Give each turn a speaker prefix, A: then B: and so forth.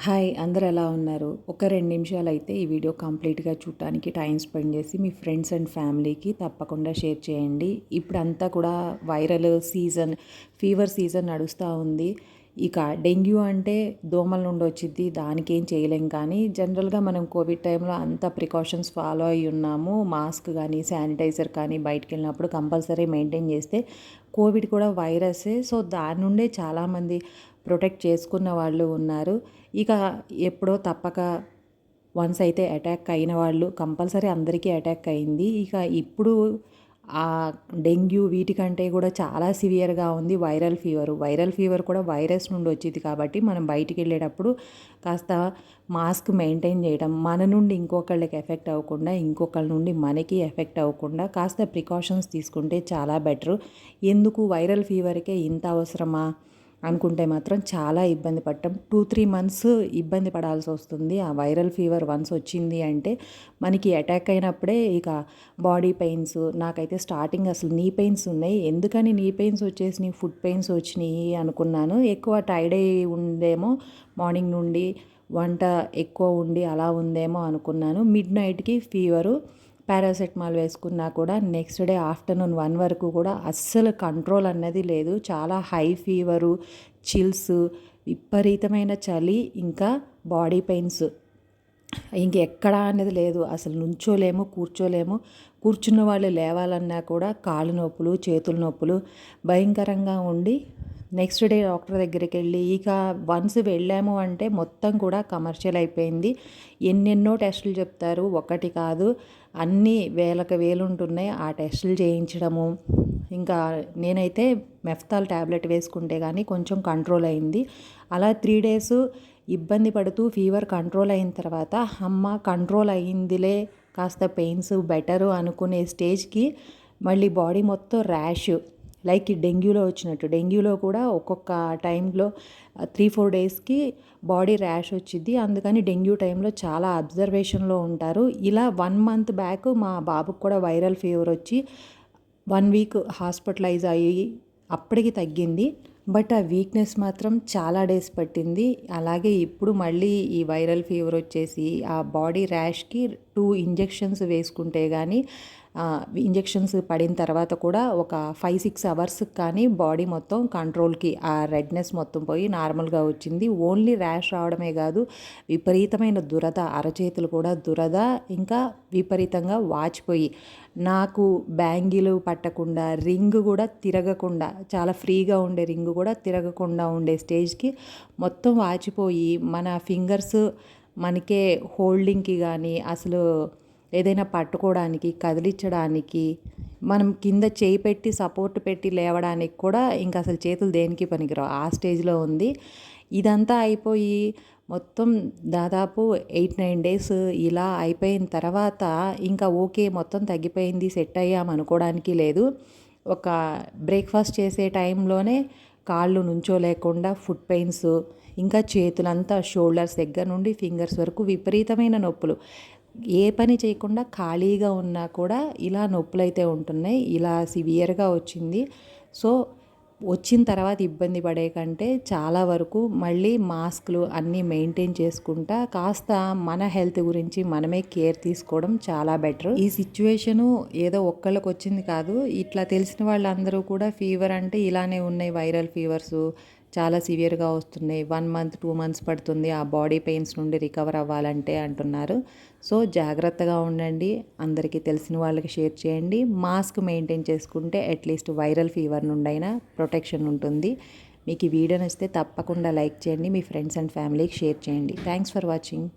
A: Hi! అందరూ ఎలా ఉన్నారు? ఒక 2 నిమిషాలైతే ఈ వీడియో కంప్లీట్‌గా చూడటానికి టైం స్పెండ్ చేసి మీ ఫ్రెండ్స్ అండ్ ఫ్యామిలీకి తప్పకుండా షేర్ చేయండి. ఇప్పుడంతా కూడా వైరల్ సీజన్, ఫీవర్ సీజన్ నడుస్తూ ఉంది. ఇక డెంగ్యూ అంటే దోమల నుండి వచ్చిద్ది, దానికేం చేయలేం. కానీ జనరల్‌గా మనం కోవిడ్ టైంలో అంత ప్రికాషన్స్ ఫాలో అయ్యి ఉన్నాము. మాస్క్ కానీ, శానిటైజర్ కానీ బయటికెళ్ళినప్పుడు కంపల్సరీ మెయింటైన్ చేస్తే కోవిడ్ కూడా వైరసే. సో, దాని నుండే చాలామంది ప్రొటెక్ట్ చేసుకున్న వాళ్ళు ఉన్నారు. ఇక ఎప్పుడో తప్పక వన్స్ అయితే అటాక్ అయిన వాళ్ళు కంపల్సరీ అందరికీ అటాక్ అయింది. ఇక ఇప్పుడు డెంగ్యూ వీటికంటే కూడా చాలా సివియర్‌గా ఉంది వైరల్ ఫీవరు. వైరల్ ఫీవర్ కూడా వైరస్ నుండి వచ్చిద్ది కాబట్టి మనం బయటికెళ్ళేటప్పుడు కాస్త మాస్క్ మెయింటైన్ చేయడం, మన నుండి ఇంకొకళ్ళకి ఎఫెక్ట్ అవ్వకుండా, ఇంకొకళ్ళ నుండి మనకి ఎఫెక్ట్ అవ్వకుండా కాస్త ప్రికాషన్స్ తీసుకుంటే చాలా బెటరు. ఎందుకు వైరల్ ఫీవర్‌కే ఇంత అవసరమా అనుకుంటే మాత్రం చాలా ఇబ్బంది పడటం. 2-3 మంత్స్ ఇబ్బంది పడాల్సి వస్తుంది. ఆ వైరల్ ఫీవర్ వన్స్ వచ్చింది అంటే మనకి అటాక్ అయినప్పుడే ఇక బాడీ పెయిన్స్, నాకైతే స్టార్టింగ్ అసలు నీ పెయిన్స్ ఉన్నాయి. ఎందుకని నీ పెయిన్స్ వచ్చేసినాయి, ఫుడ్ పెయిన్స్ వచ్చినాయి అనుకున్నాను. ఎక్కువ టైర్డ్ అయ్యి ఉందేమో, మార్నింగ్ నుండి వంట ఎక్కువ ఉండి అలా ఉందేమో అనుకున్నాను. మిడ్ నైట్‌కి ఫీవరు. పారాసెటమాల్ వేసుకున్నా కూడా నెక్స్ట్ డే ఆఫ్టర్నూన్ 1 వరకు కూడా అస్సలు కంట్రోల్ అన్నది లేదు. చాలా హై ఫీవరు, చిల్స్, విపరీతమైన చలి, ఇంకా బాడీ పెయిన్స్. ఇంకెక్కడా అనేది లేదు. అసలు నుంచోలేము, కూర్చోలేము. కూర్చున్న వాళ్ళు లేవాలన్నా కూడా కాళ్ళు నొప్పులు, చేతుల నొప్పులు భయంకరంగా ఉండి నెక్స్ట్ డే డాక్టర్ దగ్గరికి వెళ్ళి ఇక వన్స్ వెళ్ళాము అంటే మొత్తం కూడా కమర్షియల్ అయిపోయింది. ఎన్నెన్నో టెస్టులు చెప్తారు, ఒకటి కాదు అన్నీ వేలకు వేలు ఉంటున్నాయి. ఆ టెస్టులు చేయించడము, ఇంకా నేనైతే మెఫ్తాల్ ట్యాబ్లెట్ వేసుకుంటే కానీ కొంచెం కంట్రోల్ అయింది. అలా 3 డేస్ ఇబ్బంది పడుతూ ఫీవర్ కంట్రోల్ అయిన తర్వాత అమ్మ కంట్రోల్ అయ్యిందిలే, కాస్త పెయిన్స్ బెటరు అనుకునే స్టేజ్కి మళ్ళీ బాడీ మొత్తం ర్యాష్, లైక్ డెంగ్యూలో వచ్చినట్టు. డెంగ్యూలో కూడా ఒక్కొక్క టైంలో 3-4 డేస్కి బాడీ ర్యాష్ వచ్చిద్ది. అందుకని డెంగ్యూ టైంలో చాలా అబ్జర్వేషన్లో ఉంటారు. ఇలా 1 మంత్ బ్యాక్ మా బాబుకు కూడా వైరల్ ఫీవర్ వచ్చి 1 వీక్ హాస్పిటలైజ్ అయ్యి అప్పటికి తగ్గింది. బట్ ఆ వీక్నెస్ మాత్రం చాలా డేస్ పట్టింది. అలాగే ఇప్పుడు మళ్ళీ ఈ వైరల్ ఫీవర్ వచ్చేసి ఆ బాడీ ర్యాష్కి 2 ఇంజెక్షన్స్ వేసుకుంటే కానీ ఇంజెక్షన్స్ పడిన తర్వాత కూడా ఒక 5-6 అవర్స్కి కానీ బాడీ మొత్తం కంట్రోల్కి, ఆ రెడ్నెస్ మొత్తం పోయి నార్మల్గా వచ్చింది. ఓన్లీ ర్యాష్ రావడమే కాదు, విపరీతమైన దురద, అరచేతులు కూడా దురద, ఇంకా విపరీతంగా వాచిపోయి, నాకు బ్యాంగిల్ పట్టకుండా, రింగ్ కూడా తిరగకుండా, చాలా ఫ్రీగా ఉండే రింగ్ కూడా తిరగకుండా ఉండే స్టేజ్కి మొత్తం వాచిపోయి మన ఫింగర్స్ మనకే హోల్డింగ్కి కానీ, అసలు ఏదైనా పట్టుకోవడానికి, కదిలించడానికి, మనం కింద చేయి పెట్టి సపోర్ట్ పెట్టి లేవడానికి కూడా ఇంకా అసలు చేతులు దేనికి పనికిరావు, ఆ స్టేజ్లో ఉంది. ఇదంతా అయిపోయి మొత్తం దాదాపు 8-9 డేస్ ఇలా అయిపోయిన తర్వాత ఇంకా ఓకే, మొత్తం తగ్గిపోయింది, సెట్ అయ్యాం అనుకోవడానికి లేదు. ఒక బ్రేక్ఫాస్ట్ చేసే టైంలోనే కాళ్ళు నుంచోలేకుండా ఫుట్ పెయిన్స్, ఇంకా చేతులంతా షోల్డర్స్ దగ్గర నుండి ఫింగర్స్ వరకు విపరీతమైన నొప్పులు. ఏ పని చేయకుండా ఖాళీగా ఉన్నా కూడా ఇలా నొప్పులైతే ఉంటున్నాయి. ఇలా సివియర్గా వచ్చింది. సో, వచ్చిన తర్వాత ఇబ్బంది పడే కంటే చాలా వరకు మళ్ళీ మాస్కులు అన్నీ మెయింటైన్ చేసుకుంటా కాస్త మన హెల్త్ గురించి మనమే కేర్ తీసుకోవడం చాలా బెటర్. ఈ సిచ్యువేషను ఏదో ఒక్కళ్ళకి వచ్చింది కాదు. ఇట్లా తెలిసిన వాళ్ళందరూ కూడా ఫీవర్ అంటే ఇలానే ఉన్నాయి, వైరల్ ఫీవర్సు చాలా సివియర్గా వస్తున్నాయి, 1 మంత్ 2 మంత్స్ పడుతుంది ఆ బాడీ పెయిన్స్ నుండి రికవర్ అవ్వాలంటే అంటున్నారు. సో, జాగ్రత్తగా ఉండండి. అందరికీ తెలిసిన వాళ్ళకి షేర్ చేయండి. మాస్క్ మెయింటైన్ చేసుకుంటే అట్లీస్ట్ వైరల్ ఫీవర్ నుండైనా ప్రొటెక్షన్ ఉంటుంది. మీకు ఈ వీడియో నచ్చితే తప్పకుండా లైక్ చేయండి, మీ ఫ్రెండ్స్ అండ్ ఫ్యామిలీకి షేర్ చేయండి. Thanks for watching.